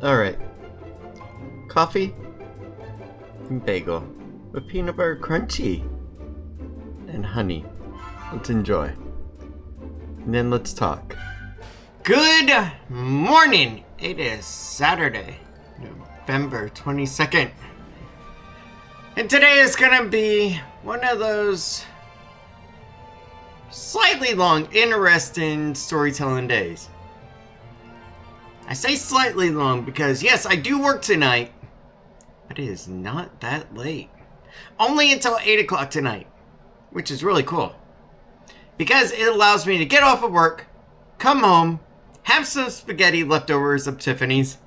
Alright. Coffee and bagel with peanut butter crunchy and honey. Let's enjoy. And then let's talk. Good morning! It is Saturday, November 22nd. And today is gonna be one of those slightly long, interesting storytelling days. I say slightly long because, yes, I do work tonight, but it is not that late. Only until 8 o'clock tonight, which is really cool. Because it allows me to get off of work, come home, have some spaghetti leftovers of Tiffany's,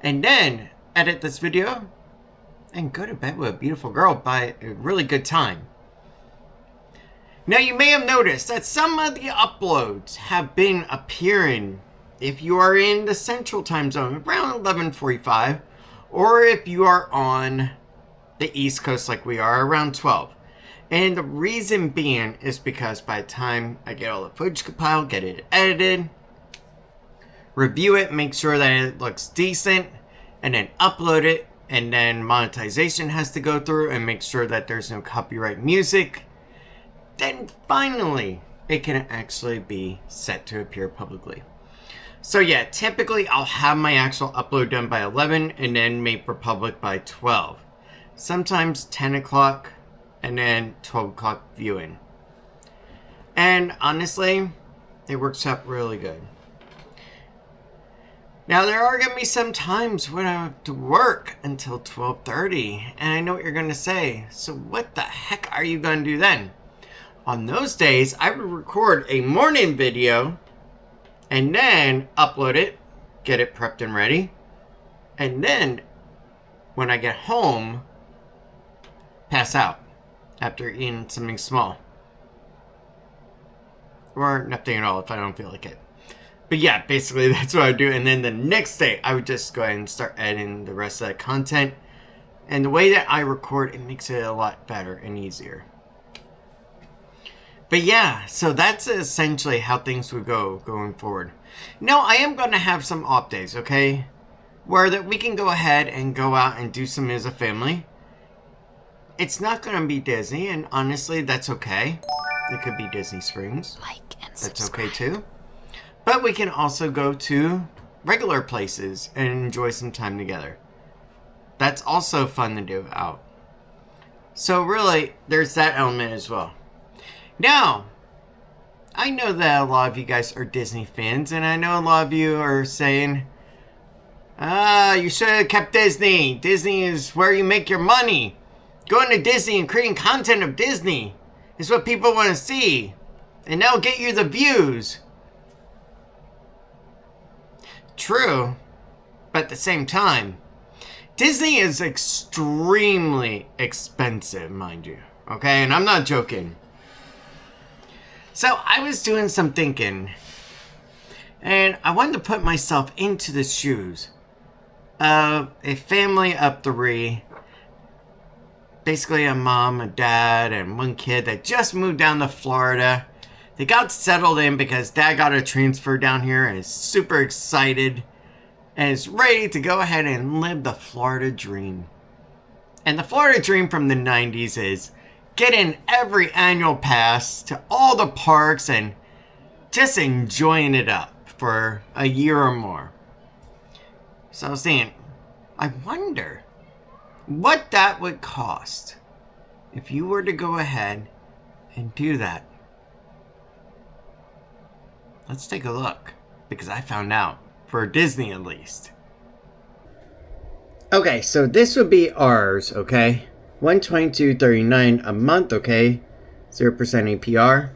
and then edit this video and go to bed with a beautiful girl by a really good time. Now, you may have noticed that some of the uploads have been appearing if you are in the Central Time Zone around 11:45, or if you are on the East Coast like we are around 12. And the reason being is because by the time I get all the footage compiled, get it edited, review it, make sure that it looks decent, and then upload it, and then monetization has to go through and make sure that there's no copyright music, then finally it can actually be set to appear publicly. So yeah, typically I'll have my actual upload done by 11 and then made for public by 12. Sometimes 10 o'clock and then 12 o'clock viewing. And honestly, it works out really good. Now there are going to be some times when I have to work until 12:30, and I know what you're going to say. So what the heck are you going to do then? On those days, I would record a morning video and then upload it, get it prepped and ready. And then when I get home, pass out after eating something small. Or nothing at all if I don't feel like it. But yeah, basically that's what I would do. And then the next day, I would just go ahead and start editing the rest of that content. And the way that I record, it makes it a lot better and easier. But yeah, so that's essentially how things would go going forward. Now, I am going to have some off days, okay? Where that we can go ahead and go out and do something as a family. It's not going to be Disney, and honestly, that's okay. It could be Disney Springs. Like and That's subscribe. okay too. But we can also go to regular places and enjoy some time together. That's also fun to do out. So really, there's that element as well. Now, I know that a lot of you guys are Disney fans, and I know a lot of you are saying, you should have kept Disney. Disney is where you make your money. Going to Disney and creating content of Disney is what people want to see. And that'll get you the views. True, but at the same time, Disney is extremely expensive, mind you. Okay, and I'm not joking. So I was doing some thinking, and I wanted to put myself into the shoes of a family of 3. Basically a mom, a dad, and one kid that just moved down to Florida. They got settled in because dad got a transfer down here and is super excited and is ready to go ahead and live the Florida dream. And the Florida dream from the 90s is getting every annual pass to all the parks and just enjoying it up for a year or more. So I was thinking, I wonder what that would cost if you were to go ahead and do that. Let's take a look, because I found out, for Disney at least. Okay, so this would be ours, okay? $122.39 a month, okay? 0% APR.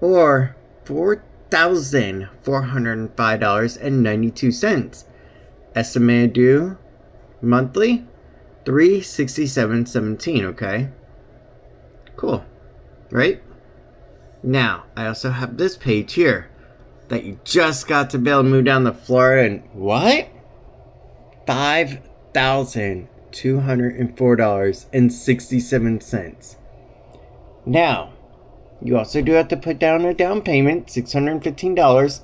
Or $4,405.92. Estimated due monthly, $367.17, okay? Cool, right? Now, I also have this page here that you just got to be able to move down to Florida and what? $5,204.67. Now, you also do have to put down a down payment, $615,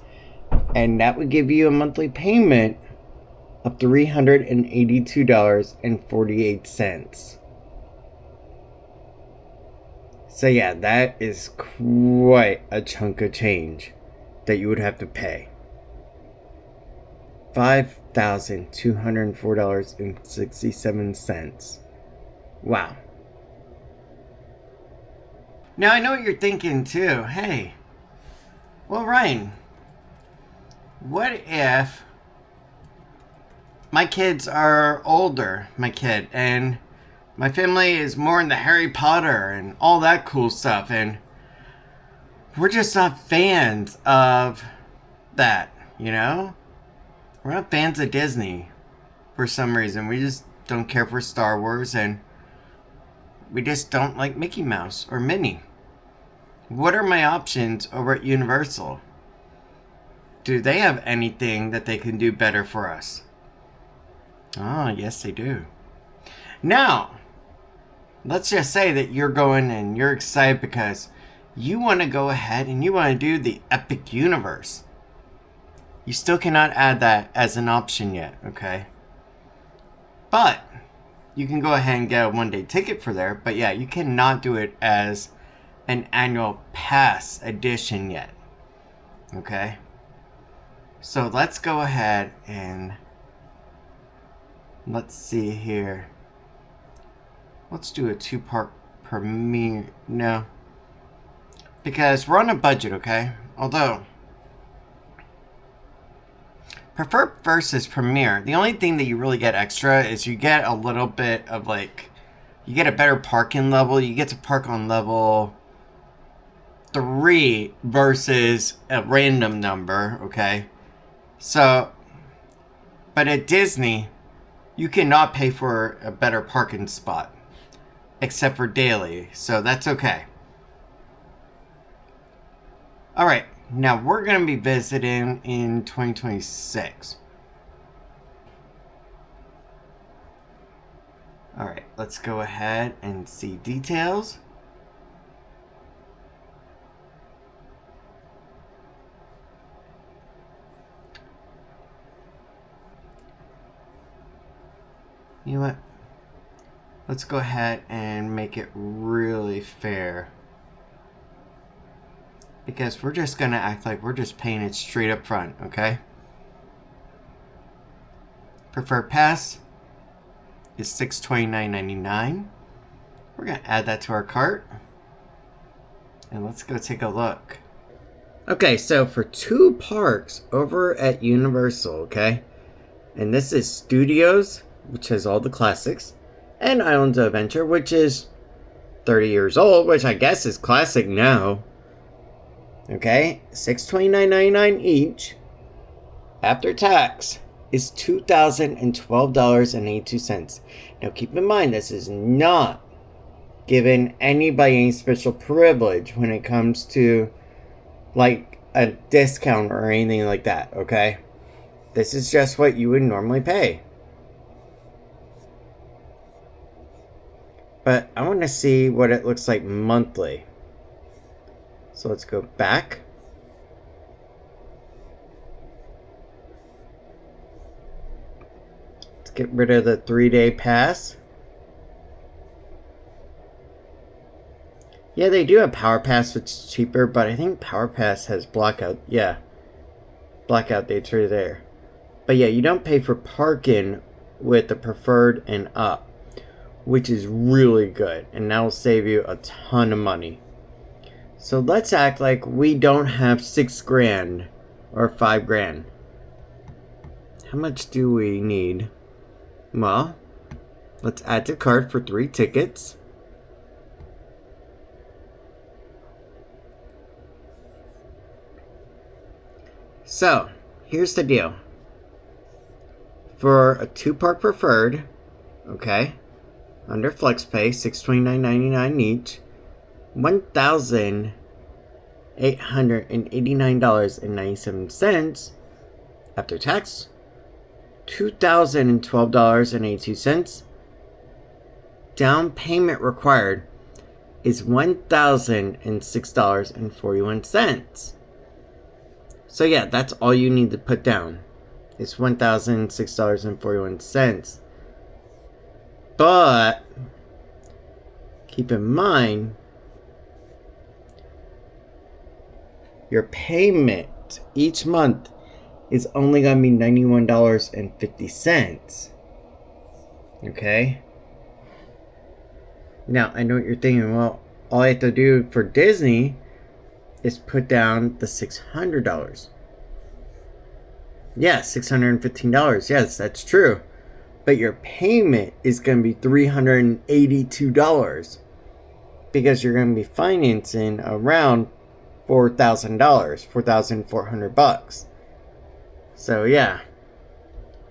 and that would give you a monthly payment of $382.48. So yeah, that is quite a chunk of change that you would have to pay. $5,204.67. Wow. Now I know what you're thinking too. Hey, well, Ryan, what if my kids are older, and my family is more into Harry Potter and all that cool stuff, and we're just not fans of that, you know? We're not fans of Disney for some reason. We just don't care for Star Wars, and we just don't like Mickey Mouse or Minnie. What are my options over at Universal? Do they have anything that they can do better for us? Oh, yes, they do. Now, let's just say that you're going and you're excited because you want to go ahead and you want to do the Epic Universe. You still cannot add that as an option yet, okay? But you can go ahead and get a one-day ticket for there. But yeah, you cannot do it as an annual pass edition yet, okay? So let's go ahead and let's see here. Let's do a 2-part premiere. No, because we're on a budget, okay? Although preferred versus premiere, the only thing that you really get extra is you get a little bit of like, you get a better parking level. You get to park on level 3 versus a random number, okay? So, but at Disney, you cannot pay for a better parking spot except for daily, so that's okay. Alright, now we're going to be visiting in 2026. Alright, let's go ahead and see details. You know what? Let's go ahead and make it really fair. Because we're just going to act like we're just paying it straight up front, okay? Preferred pass is $629.99. We're going to add that to our cart. And let's go take a look. Okay, so for 2 parks over at Universal, okay? And this is Studios, which has all the classics, and Islands of Adventure, which is 30 years old, which I guess is classic now. Okay, $629.99 each, after tax, is $2,012.82. Now keep in mind, this is not giving anybody any special privilege when it comes to like a discount or anything like that, okay? This is just what you would normally pay. But I want to see what it looks like monthly. So let's go back. Let's get rid of the 3-day pass. Yeah, they do have Power Pass, which is cheaper, but I think Power Pass has blackout. Yeah, blackout dates right there. But yeah, you don't pay for parking with the preferred and up, which is really good, and that will save you a ton of money. So let's act like we don't have $6,000 or $5,000. How much do we need? Well, let's add to cart for 3 tickets. So here's the deal. For a 2-part preferred, okay, under FlexPay, $629.99 each, $1,889.97 after tax, $2,012.82. Down payment required is $1,006.41. So yeah, that's all you need to put down. It's $1,006.41. But keep in mind, your payment each month is only going to be $91.50. Okay? Now, I know what you're thinking. Well, all I have to do for Disney is put down the $600. Yeah, $615. Yes, that's true. But your payment is going to be $382 because you're going to be financing around $4,000, $4,400. So yeah,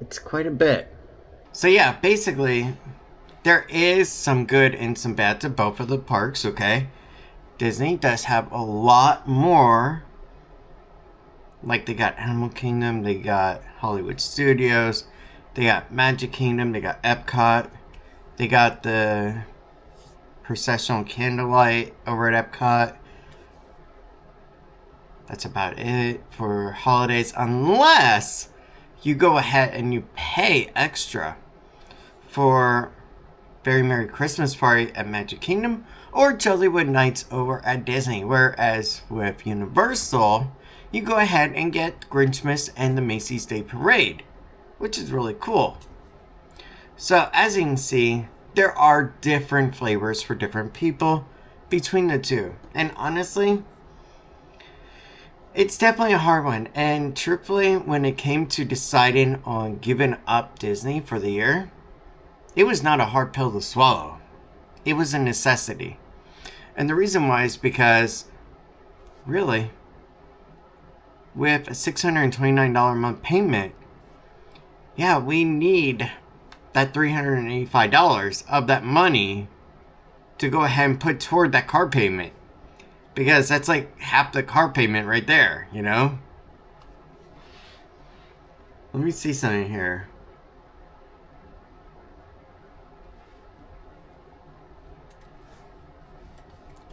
it's quite a bit. So yeah, basically, there is some good and some bad to both of the parks, okay? Disney does have a lot more. Like, they got Animal Kingdom, they got Hollywood Studios, they got Magic Kingdom, they got Epcot, they got the Processional Candlelight over at Epcot. That's about it for holidays, unless you go ahead and you pay extra for Very Merry Christmas Party at Magic Kingdom or Jollywood Nights over at Disney. Whereas with Universal, you go ahead and get Grinchmas and the Macy's Day Parade, which is really cool. So as you can see, there are different flavors for different people between the two. And honestly, it's definitely a hard one. And truthfully, when it came to deciding on giving up Disney for the year, it was not a hard pill to swallow. It was a necessity. And the reason why is because, really, with a $629 a month payment, yeah, we need that $385 of that money to go ahead and put toward that car payment. Because that's like half the car payment right there, you know? Let me see something here.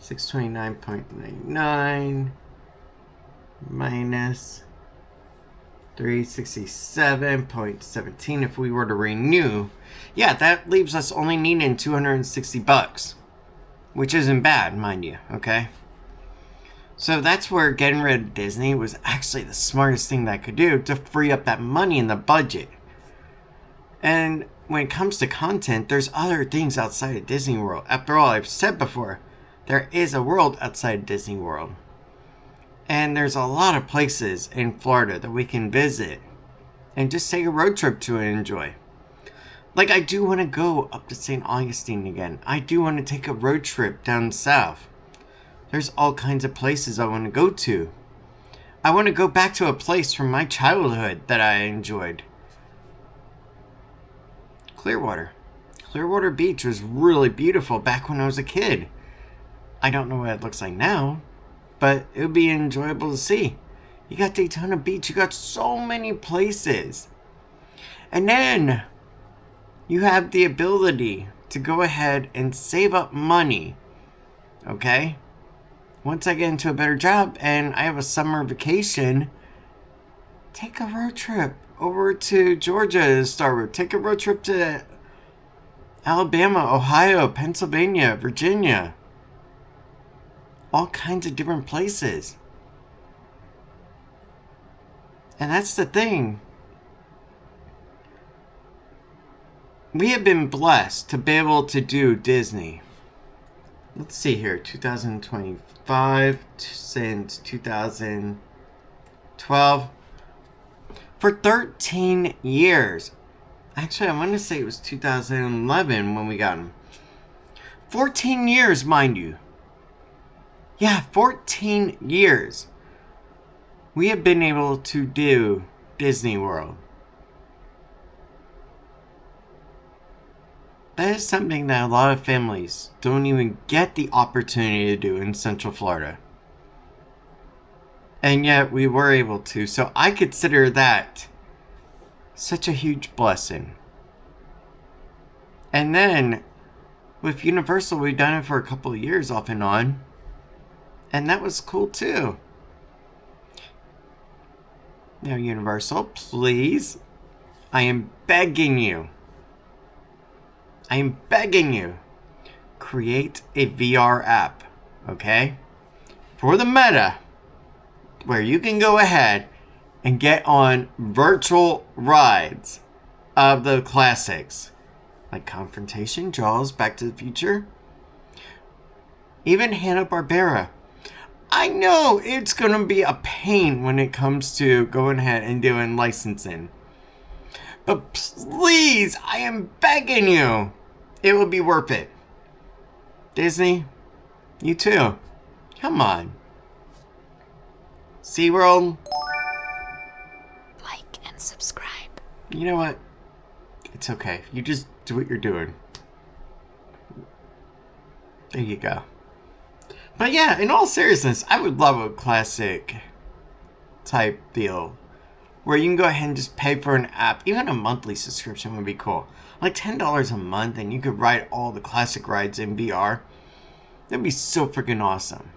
$629.99 minus $367.17 if we were to renew. Yeah, that leaves us only needing $260, which isn't bad, mind you, okay? So that's where getting rid of Disney was actually the smartest thing that I could do to free up that money in the budget. And when it comes to content, there's other things outside of Disney World. After all, I've said before, there is a world outside of Disney World. And there's a lot of places in Florida that we can visit and just take a road trip to and enjoy. Like, I do want to go up to St. Augustine again. I do want to take a road trip down south. There's all kinds of places I want to go to. I want to go back to a place from my childhood that I enjoyed. Clearwater. Clearwater Beach was really beautiful back when I was a kid. I don't know what it looks like now, but it would be enjoyable to see. You got Daytona Beach. You got so many places. And then you have the ability to go ahead and save up money. Okay? Once I get into a better job and I have a summer vacation, take a road trip over to Georgia to start with. Take a road trip to Alabama, Ohio, Pennsylvania, Virginia. All kinds of different places. And that's the thing. We have been blessed to be able to do Disney. Let's see here, 2025 since 2012. For 13 years. Actually, I want to say it was 2011 when we got them. 14 years, mind you. Yeah, 14 years. We have been able to do Disney World. That is something that a lot of families don't even get the opportunity to do in Central Florida. And yet we were able to. So I consider that such a huge blessing. And then with Universal, we've done it for a couple of years off and on. And that was cool too. Now Universal, please I am begging you. I am begging you. Create a VR app, okay? For the meta, where you can go ahead and get on virtual rides of the classics. Like Confrontation, Jaws, Back to the Future. Even Hanna-Barbera. I know it's going to be a pain when it comes to going ahead and doing licensing. But please, I am begging you. It will be worth it. Disney, you too. Come on. SeaWorld. Like and subscribe. You know what? It's okay. You just do what you're doing. There you go. But yeah, in all seriousness, I would love a classic type deal where you can go ahead and just pay for an app. Even a monthly subscription would be cool. Like $10 a month and you could ride all the classic rides in VR. That'd be so freaking awesome.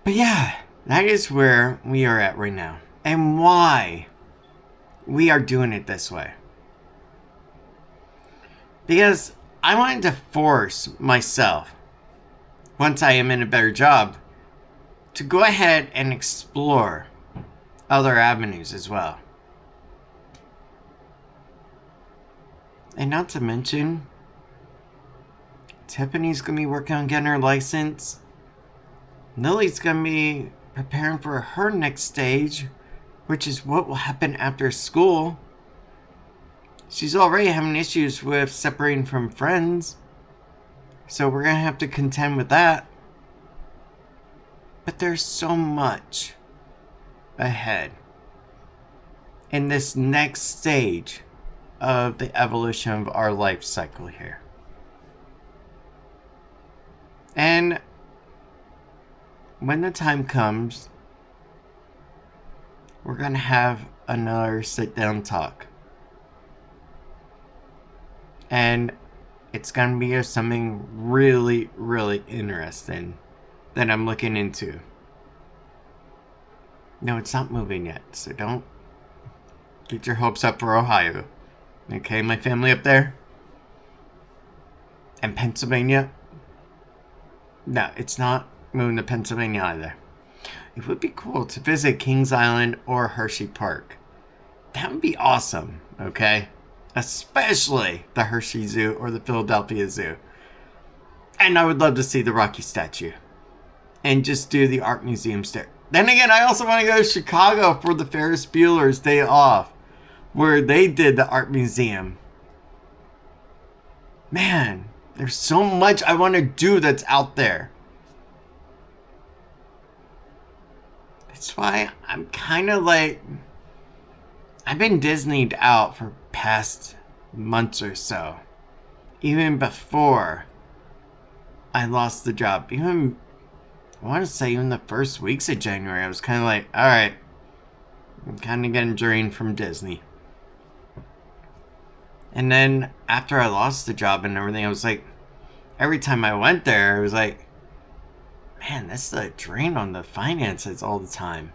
But yeah, that is where we are at right now. And why we are doing it this way. Because I wanted to force myself, once I am in a better job, to go ahead and explore other avenues as well. And not to mention, Tiffany's going to be working on getting her license. Lily's going to be preparing for her next stage, which is what will happen after school. She's already having issues with separating from friends. So we're going to have to contend with that. But there's so much ahead in this next stage of the evolution of our life cycle here. And when the time comes, we're going to have another sit-down talk. And it's going to be something really, really interesting that I'm looking into. No, it's not moving yet, so don't get your hopes up for Ohio. Okay, my family up there? And Pennsylvania? No, it's not moving to Pennsylvania either. It would be cool to visit Kings Island or Hershey Park. That would be awesome, okay? Especially the Hershey Zoo or the Philadelphia Zoo. And I would love to see the Rocky statue. And just do the art museum there. Then again, I also want to go to Chicago for the Ferris Bueller's Day Off, where they did the art museum. Man, there's so much I want to do that's out there. That's why I'm kind of like, I've been Disneyed out for past months or so. Even before I lost the job. Even, I want to say even the first weeks of January, I was kind of like, alright, I'm kind of getting drained from Disney. And then after I lost the job and everything, I was like, every time I went there, I was like, man, that's a drain on the finances all the time.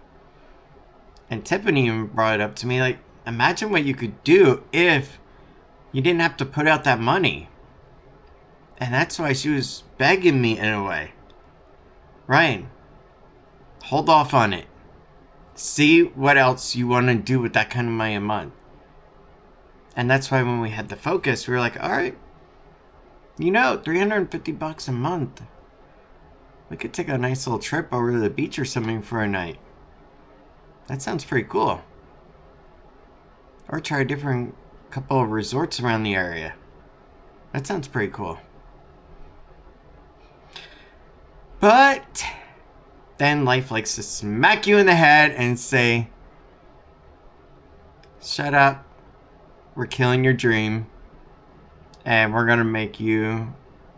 And Tiffany even brought it up to me, like, imagine what you could do if you didn't have to put out that money. And that's why she was begging me in a way. Ryan, hold off on it. See what else you want to do with that kind of money a month. And that's why when we had the focus, we were like, alright, you know, $350 a month. We could take a nice little trip over to the beach or something for a night. That sounds pretty cool. Or try a different couple of resorts around the area. That sounds pretty cool. But then life likes to smack you in the head and say, shut up. We're killing your dream. And we're going to make you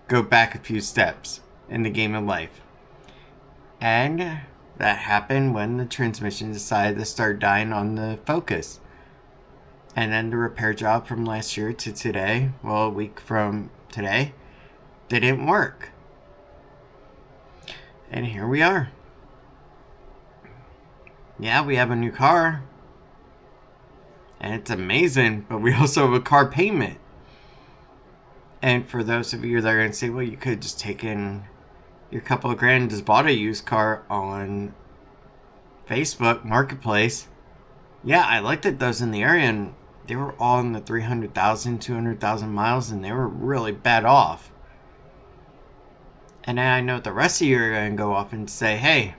go back a few steps in the game of life. And that happened when the transmission decided to start dying on the Focus. And then the repair job from last year to today, well, a week from today, didn't work. And here we are. Yeah, we have a new car. And it's amazing, but we also have a car payment. And for those of you that are going to say, well, you could just taken your couple of grand and just bought a used car on Facebook Marketplace. Yeah, I looked at those in the area and they were all in the 300,000, 200,000 miles, and they were really bad off. And then I know the rest of you are going to go off and say, hey,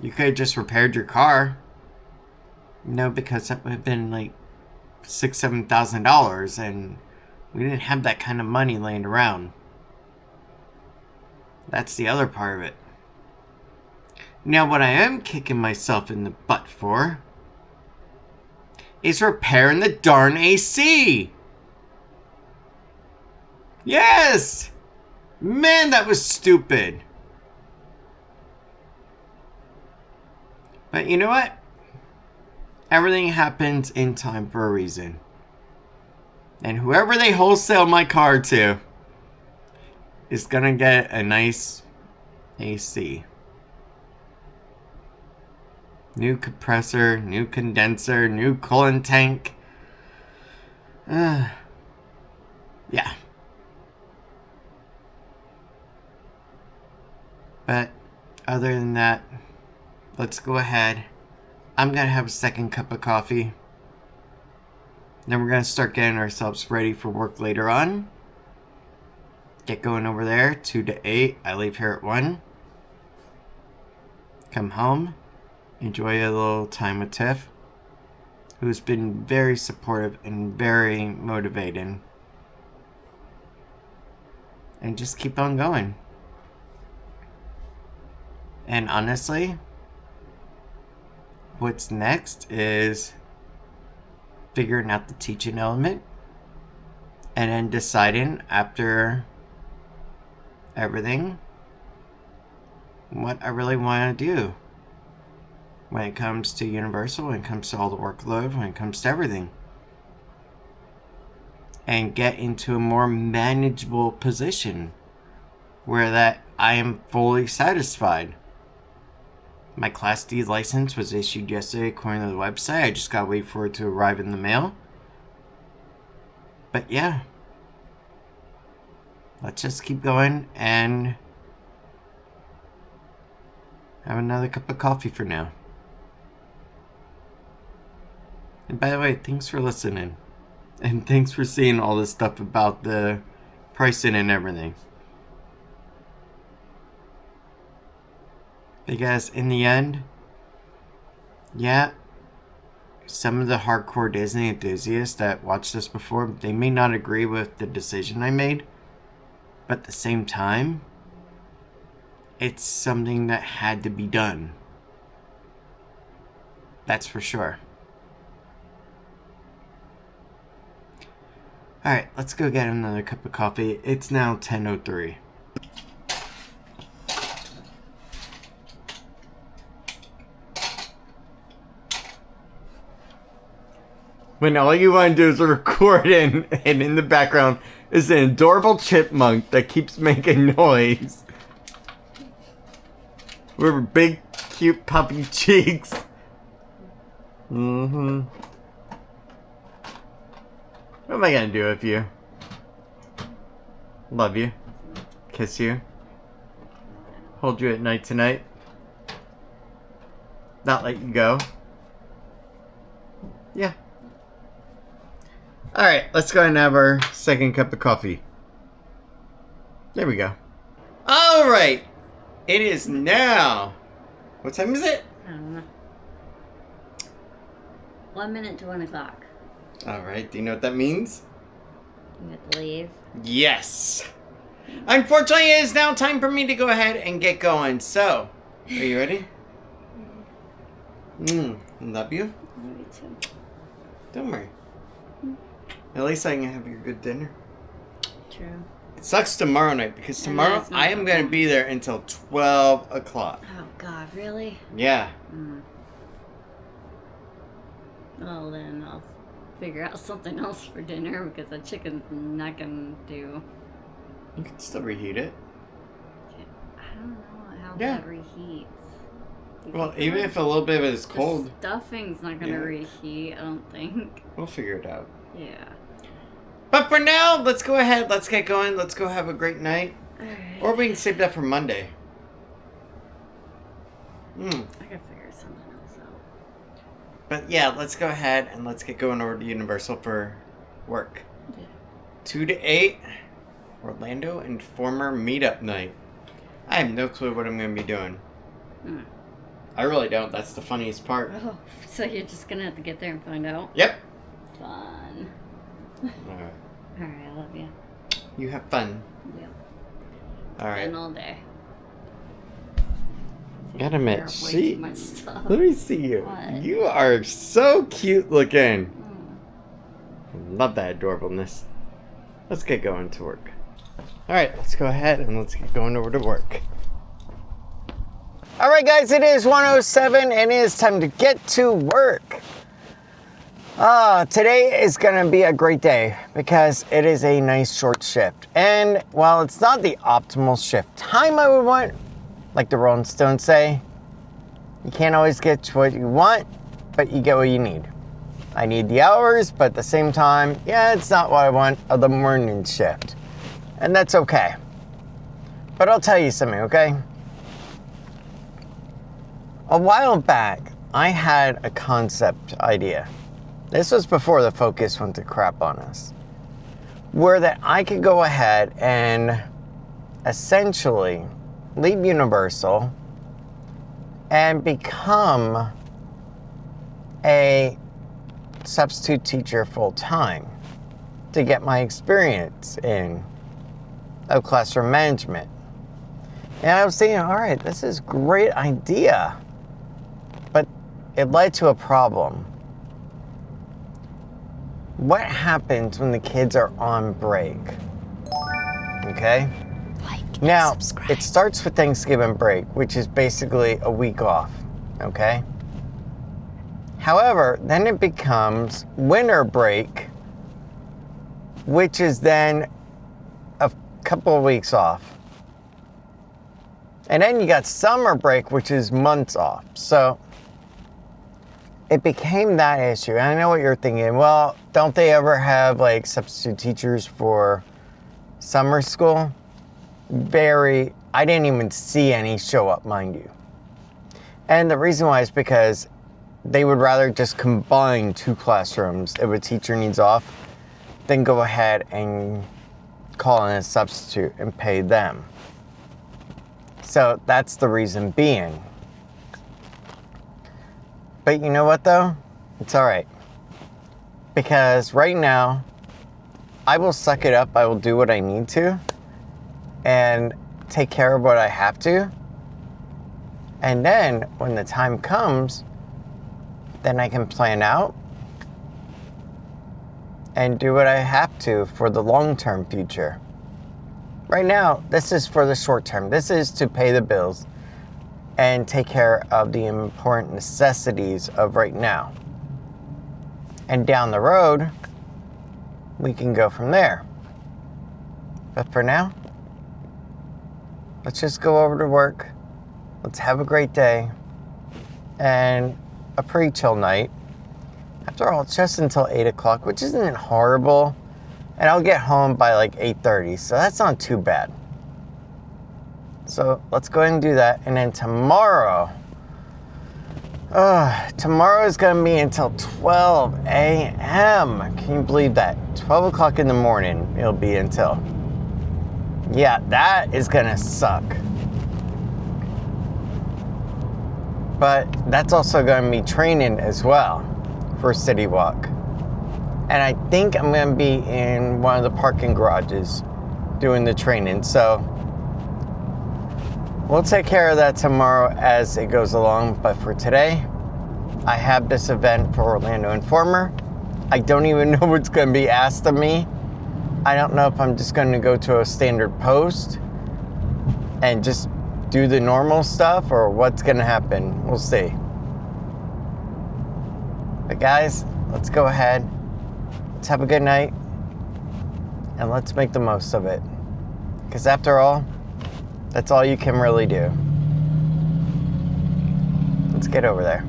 you could have just repaired your car. No, because that would have been like $6,000-$7,000, and we didn't have that kind of money laying around. That's the other part of it. Now, what I am kicking myself in the butt for is repairing the darn AC. Yes! Man, that was stupid. But you know what? Everything happens in time for a reason. And whoever they wholesale my car to is gonna get a nice AC. New compressor, new condenser, new coolant tank. Yeah. But other than that, let's go ahead. I'm gonna have a second cup of coffee. Then we're gonna start getting ourselves ready for work later on. Get going over there, 2 to 8. I leave here at 1. Come home. Enjoy a little time with Tiff, who's been very supportive and very motivating. And just keep on going. And honestly, what's next is figuring out the teaching element and then deciding after everything what I really want to do when it comes to Universal, when it comes to all the workload, when it comes to everything. And get into a more manageable position where that I am fully satisfied. My Class D license was issued yesterday according to the website. I just gotta wait for it to arrive in the mail. But yeah. Let's just keep going and have another cup of coffee for now. And by the way, thanks for listening. And thanks for seeing all this stuff about the pricing and everything. Because in the end, yeah, some of the hardcore Disney enthusiasts that watched this before, they may not agree with the decision I made. But at the same time, it's something that had to be done. That's for sure. Alright, let's go get another cup of coffee. It's now 10:03. When all you want to do is record and in the background is an adorable chipmunk that keeps making noise. With big, cute puppy cheeks. Mm-hmm. What am I gonna do with you? Love you. Kiss you. Hold you at night tonight. Not let you go. Yeah. Alright, let's go ahead and have our second cup of coffee. There we go. Alright. It is now. What time is it? I don't know. 1 minute to 1 o'clock. Alright, do you know what that means? You have to leave. Yes. Unfortunately, it is now time for me to go ahead and get going. So, are you ready? Love you. Love you too. Don't worry. At least I can have your good dinner. True. It sucks tomorrow night because tomorrow I am going to be there until 12 o'clock. Oh, God, really? Yeah. Well, then I'll figure out something else for dinner because the chicken's not going to do. You can still reheat it. I don't know how Yeah. that reheats. Well, even if a little bit of it is cold. The stuffing's not gonna reheat, I don't think. We'll figure it out. Yeah. But for now, let's go ahead. Let's get going. Let's go have a great night. Alright. Or we can save that for Monday. I gotta figure something else out. But yeah, let's go ahead and let's get going over to Universal for work. Yeah. 2 to 8, Orlando Informer Meetup Night. I have no clue what I'm going to be doing. I really don't. That's the funniest part. Oh, so you're just gonna have to get there and find out? Yep. Fun. Alright. Alright, I love you. You have fun. Yep. Alright. And all day. Gotta admit, let me see you. What? You are so cute looking. Love that adorableness. Let's get going to work. Alright, let's go ahead and let's get going over to work. Alright guys, it is 1:07 and it is time to get to work. Today is going to be a great day because it is a nice short shift. And while it's not the optimal shift time I would want, like the Rolling Stones say, you can't always get what you want, but you get what you need. I need the hours, but at the same time, yeah, it's not what I want of the morning shift. And that's okay. But I'll tell you something, okay? A while back, I had a concept idea. This was before the focus went to crap on us. Where that I could go ahead and essentially leave Universal and become a substitute teacher full-time to get my experience in of classroom management. And I was thinking, all right, this is a great idea. But it led to a problem. What happens when the kids are on break? Okay? Now, it starts with Thanksgiving break, which is basically a week off. Okay? However, then it becomes winter break, which is then a couple of weeks off. And then you got summer break, which is months off. So it became that issue. And I know what you're thinking. Well, don't they ever have like substitute teachers for summer school? I didn't even see any show up, mind you. And the reason why is because they would rather just combine two classrooms if a teacher needs off than go ahead and call in a substitute and pay them. So that's the reason being. But you know what though? It's alright. Because right now, I will suck it up, I will do what I need to, and take care of what I have to. And then, when the time comes, then I can plan out and do what I have to for the long-term future. Right now, this is for the short term. This is to pay the bills and take care of the important necessities of right now. And down the road, we can go from there. But for now, let's just go over to work. Let's have a great day and a pretty chill night. After all, it's just until 8 o'clock, which isn't horrible. And I'll get home by like 8:30, so that's not too bad. So let's go ahead and do that. And then tomorrow is going to be until 12 a.m. Can you believe that? 12 o'clock in the morning it'll be until. Yeah, that is going to suck. But that's also going to be training as well for City Walk. And I think I'm going to be in one of the parking garages doing the training. So we'll take care of that tomorrow as it goes along. But for today, I have this event for Orlando Informer. I don't even know what's going to be asked of me. I don't know if I'm just going to go to a standard post and just do the normal stuff or what's going to happen. We'll see. But guys, let's go ahead. Let's have a good night. And let's make the most of it. Because after all, that's all you can really do. Let's get over there.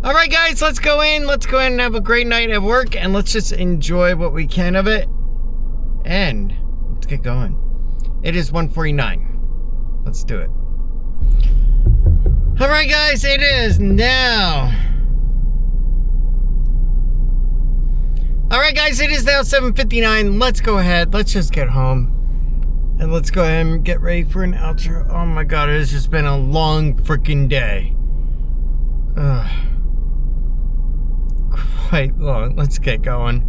Alright guys, let's go in. Let's go in and have a great night at work, and let's just enjoy what we can of it. And let's get going. It is 1:49. Let's do it. Alright guys, it is now. Alright guys, it is now 7:59. Let's go ahead. Let's just get home. And let's go ahead and get ready for an outro. Oh my god, it has just been a long freaking day. Ugh. Quite long. Let's get going.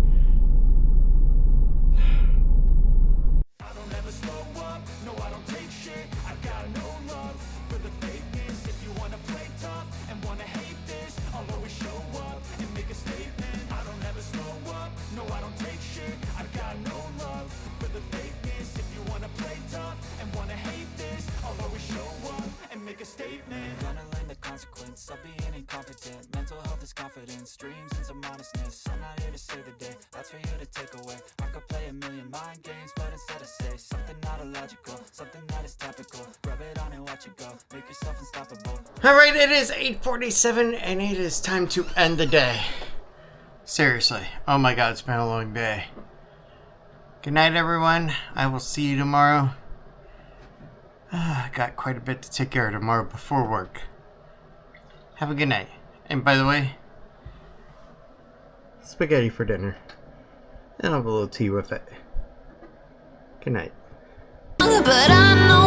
I don't ever slow up, no I don't take shit. I got no love for the fakeness. If you wanna play tough and wanna hate this, I'll always show up and make a statement. I don't ever slow up, no I don't take shit. I got no love for the fakeness. If you wanna play tough and wanna hate this, I'll always show up and make a statement. Gonna learn the consequence of being incompetent. Mental health is confidence, dreams and some honestness. I'm not here to save the day, that's for you to take away. I could play a million mind games, but instead I say something not illogical, something that is topical. Rub it on and watch it go, make yourself unstoppable. Alright, it is 8:47 and it is time to end the day. Seriously. Oh my god, it's been a long day. Good night everyone. I will see you tomorrow. I got quite a bit to take care of tomorrow before work. Have a good night. And by the way, spaghetti for dinner. And I'll have a little tea with it. Good night. But I know